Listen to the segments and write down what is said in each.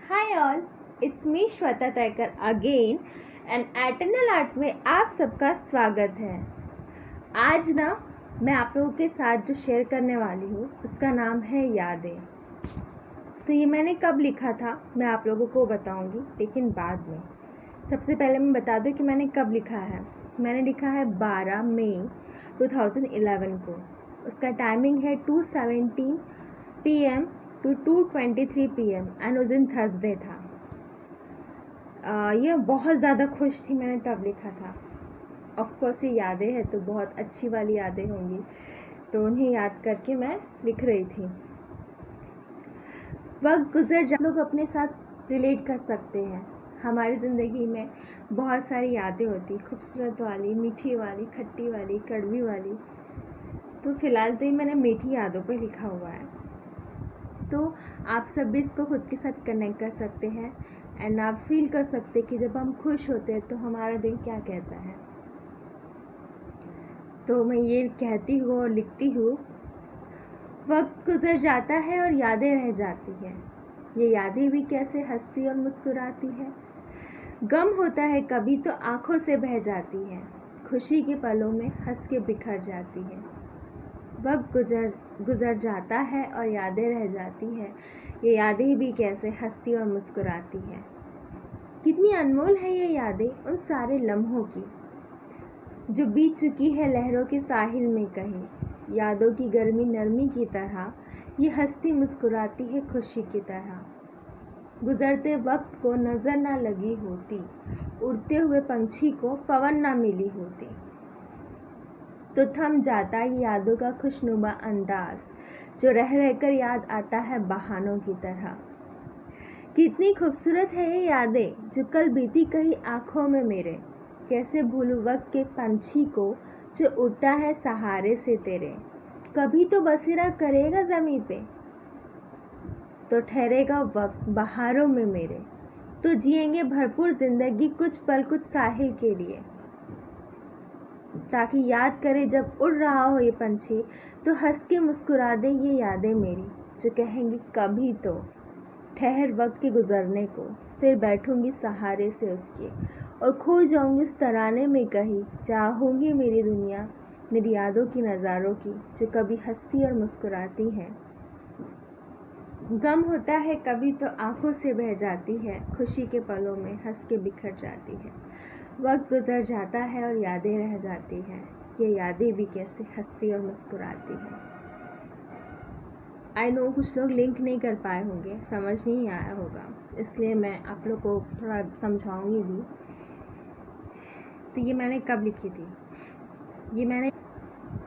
Hi all, it's me Shweta Taikar again and eternal art में आप सबका स्वागत है। आज ना मैं आप लोगों के साथ जो शेयर करने वाली हूँ उसका नाम है यादें। तो ये मैंने कब लिखा था मैं आप लोगों को बताऊँगी, लेकिन बाद में। सबसे पहले मैं बता दूँ कि मैंने कब लिखा है। मैंने लिखा है 12 मई 2011 को। उसका टाइमिंग है 2:17 PM to 2:23 PM एंड उस दिन थर्सडे था। ये बहुत ज़्यादा खुश थी, मैंने तब लिखा था। ऑफ कोर्स ये यादें हैं तो बहुत अच्छी वाली यादें होंगी, तो उन्हें याद करके मैं लिख रही थी। वक्त गुजर जा लोग अपने साथ रिलेट कर सकते हैं। हमारी ज़िंदगी में बहुत सारी यादें होती, खूबसूरत वाली, मीठी वाली, खट्टी वाली, कड़वी वाली। तो फ़िलहाल तो ये मैंने मीठी यादों पे लिखा हुआ है, तो आप सब भी इसको खुद के साथ कनेक्ट कर सकते हैं एंड आप फील कर सकते हैं कि जब हम खुश होते हैं तो हमारा दिल क्या कहता है। तो मैं ये कहती हूँ और लिखती हूँ, वक्त गुजर जाता है और यादें रह जाती हैं। ये यादें भी कैसे हंसती और मुस्कुराती है। गम होता है कभी तो आँखों से बह जाती है, खुशी के पलों में हंस के बिखर जाती है। वक्त गुजर जाता है और यादें रह जाती हैं। ये यादें भी कैसे हंसती और मुस्कुराती हैं। कितनी अनमोल है ये यादें उन सारे लम्हों की जो बीत चुकी है लहरों के साहिल में कहीं। यादों की गर्मी नरमी की तरह ये हंसती मुस्कुराती है खुशी की तरह। गुजरते वक्त को नज़र ना लगी होती, उड़ते हुए पंछी को पवन ना मिली होती, तो थम जाता ये यादों का खुशनुमा अंदाज जो रह रहकर याद आता है बहानों की तरह। कितनी खूबसूरत है ये यादें जो कल बीती कहीं आँखों में मेरे। कैसे भूलूं वक्त के पंछी को जो उड़ता है सहारे से तेरे। कभी तो बसेरा करेगा ज़मीं पे, तो ठहरेगा वक्त बहारों में मेरे। तो जिएंगे भरपूर ज़िंदगी कुछ पल कुछ साहिल के लिए, ताकि याद करे जब उड़ रहा हो ये पंछी तो हंस के मुस्कुरा दे ये यादें मेरी, जो कहेंगी कभी तो ठहर वक्त के गुजरने को। फिर बैठूंगी सहारे से उसके और खो जाऊंगी उस तराने में कहीं। चाहूंगी मेरी दुनिया मेरी यादों की नज़ारों की, जो कभी हंसती और मुस्कुराती हैं। गम होता है कभी तो आंखों से बह जाती है, खुशी के पलों में हंस के बिखर जाती है। वक्त गुजर जाता है और यादें रह जाती हैं। ये यादें भी कैसे हंसती और मुस्कुराती हैं। आई नो कुछ लोग लिंक नहीं कर पाए होंगे, समझ नहीं आया होगा, इसलिए मैं आप लोग को थोड़ा समझाऊंगी भी। तो ये मैंने कब लिखी थी,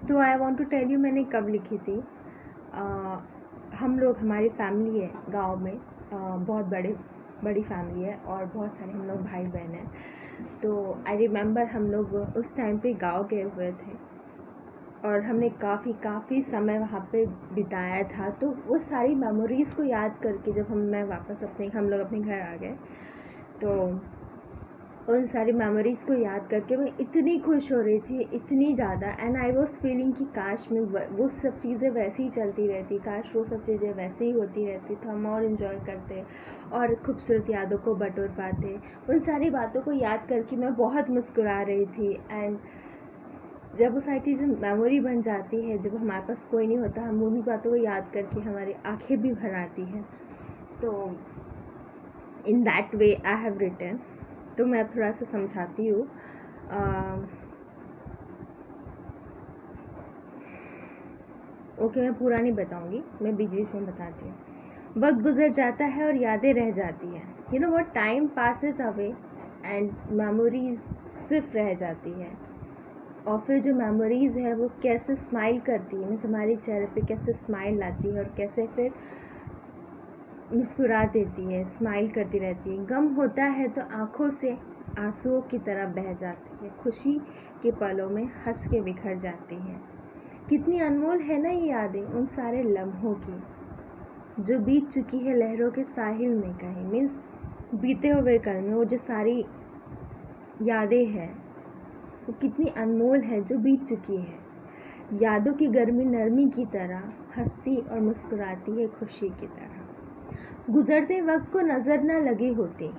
तो I want to tell you मैंने कब लिखी थी। हम लोग, हमारी फैमिली है गांव में, बहुत बड़ी फैमिली है और बहुत सारे हम लोग भाई बहन हैं। तो आई रिमेंबर हम लोग उस टाइम पे गांव गए हुए थे और हमने काफ़ी समय वहाँ पे बिताया था। तो वो सारी मेमोरीज़ को याद करके जब मैं वापस हम लोग अपने घर आ गए, तो उन सारी मेमोरीज़ को याद करके मैं इतनी खुश हो रही थी, इतनी ज़्यादा। एंड आई वॉज फीलिंग कि काश में वो सब चीज़ें वैसे ही चलती रहती, काश वो सब चीज़ें वैसे ही होती रहती तो हम और इन्जॉय करते और खूबसूरत यादों को बटोर पाते। उन सारी बातों को याद करके मैं बहुत मुस्कुरा रही थी। एंड जब वो सारी चीज़ें मेमोरी बन जाती है, जब हमारे पास कोई नहीं होता, हम उन्हीं बातों को याद करके हमारी आंखें भी भर आती हैं। तो in that way I have written. तो मैं अब थोड़ा सा समझाती हूँ। ओके, मैं पूरा नहीं बताऊँगी, मैं बीच बीच में बताती हूँ। वक्त गुजर जाता है और यादें रह जाती हैं। You know what, time passes away and memories सिर्फ रह जाती है। और फिर जो मेमोरीज़ है वो कैसे स्माइल करती है, मीन्स हमारे चेहरे पे कैसे स्माइल आती है और कैसे फिर मुस्कुरा देती है, स्माइल करती रहती है। गम होता है तो आँखों से आंसुओं की तरह बह जाती है, खुशी के पलों में हंस के बिखर जाती है। कितनी अनमोल है ना ये यादें उन सारे लम्हों की जो बीत चुकी है लहरों के साहिल में कहीं, मीन्स बीते हुए कल में वो जो सारी यादें हैं वो कितनी अनमोल है जो बीत चुकी है। यादों की गर्मी नरमी की तरह हंसती और मुस्कुराती है खुशी की तरह। गुजरते वक्त को नज़र न लगी होती,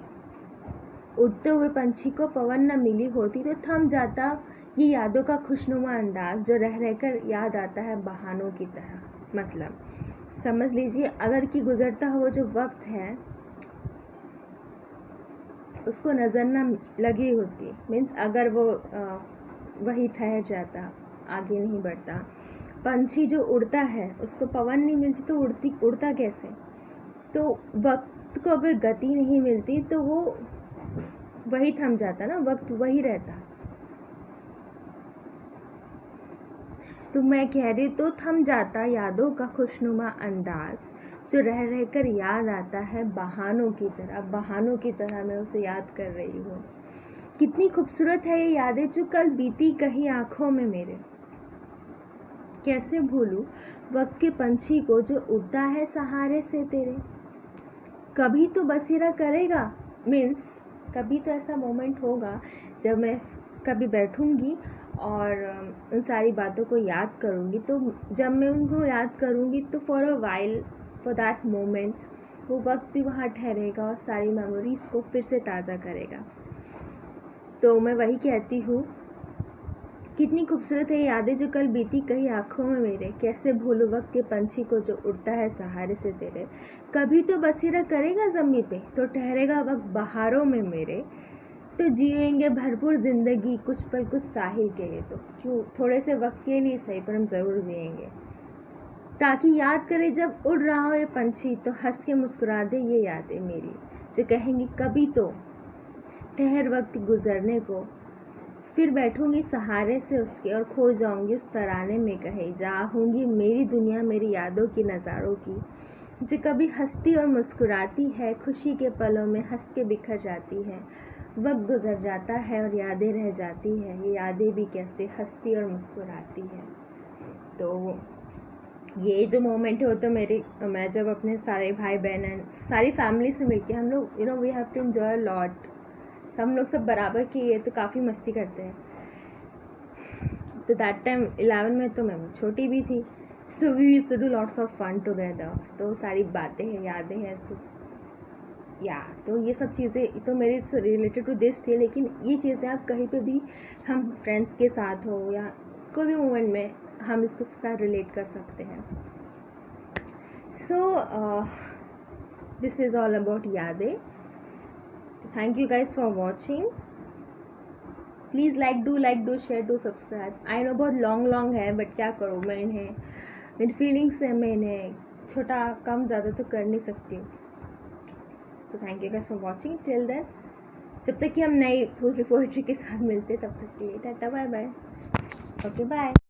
उड़ते हुए पंछी को पवन न मिली होती तो थम जाता ये यादों का खुशनुमा अंदाज जो रह रहकर याद आता है बहानों की तरह। मतलब समझ लीजिए, अगर कि गुजरता हुआ जो वक्त है उसको नज़र न लगी होती, मीन्स अगर वो वही ठहर जाता, आगे नहीं बढ़ता। पंछी जो उड़ता है उसको पवन नहीं मिलती तो उड़ता कैसे? तो वक्त को अगर गति नहीं मिलती तो वो वही थम जाता ना, वक्त वही रहता। तो मैं कह रही तो थम जाता यादों का खुशनुमा अंदाज जो रह रहकर याद आता है बहानों की तरह। बहानों की तरह मैं उसे याद कर रही हूँ। कितनी खूबसूरत है ये यादें जो कल बीती कहीं आँखों में मेरे। कैसे भूलूं वक्त के पंछी को जो उड़ता है सहारे से तेरे। कभी तो बसेरा करेगा, मीन्स कभी तो ऐसा मोमेंट होगा जब मैं कभी बैठूंगी और उन सारी बातों को याद करूंगी। तो जब मैं उनको याद करूंगी तो for a while, for that moment, वो वक्त भी वहाँ ठहरेगा और सारी मेमोरीज़ को फिर से ताज़ा करेगा। तो मैं वही कहती हूँ, कितनी खूबसूरत है यादें जो कल बीती कहीं आँखों में मेरे। कैसे भूलूं वक्त के पंछी को जो उड़ता है सहारे से तेरे। कभी तो बसेरा करेगा ज़मीं पे तो ठहरेगा वक्त बहारों में मेरे। तो जिएंगे भरपूर ज़िंदगी कुछ पल कुछ साहिल के लिए। तो क्यों, थोड़े से वक्त के लिए सही पर हम ज़रूर जिएंगे, ताकि याद करे जब उड़ रहा हो ये पंछी तो हंस के मुस्कुरा दे ये यादें मेरी, जो कहेंगी कभी तो ठहर वक्त गुजरने को। फिर बैठूंगी सहारे से उसके और खो जाऊंगी उस तराने में कहीं। जहाँ होंगी मेरी दुनिया मेरी यादों की, नज़ारों की, जो कभी हंसती और मुस्कुराती है, खुशी के पलों में हंस के बिखर जाती है। वक्त गुजर जाता है और यादें रह जाती है, ये यादें भी कैसे हंसती और मुस्कुराती है। तो ये जो मोमेंट है वो तो मैं जब अपने सारे भाई बहन एंड सारी फैमिली से मिलके हम लोग we have to enjoy lot. हम लोग सब बराबर किए तो काफ़ी मस्ती करते हैं। तो दैट टाइम 11 में तो मैं छोटी भी थी, so we used to do lots of fun together. तो सारी बातें हैं, यादें हैं। तो ये सब चीज़ें तो मेरे रिलेटेड टू दिस थी, लेकिन ये चीज़ें आप कहीं पे भी हम फ्रेंड्स के साथ हो या कोई भी मोमेंट में हम इसको साथ रिलेट कर सकते हैं। So this is all about यादें। Thank you guys for watching. Please like, do share, do subscribe. I know बहुत लॉन्ग है, बट क्या करूँ, मैं इन्हें मेरी फीलिंग्स से मैं इन्हें छोटा कम ज़्यादा तो कर नहीं सकती हूँ। So thank you guys for watching till then. जब तक कि हम नई पोएट्री के साथ मिलते तब तक के लिए tata bye bye. Okay bye.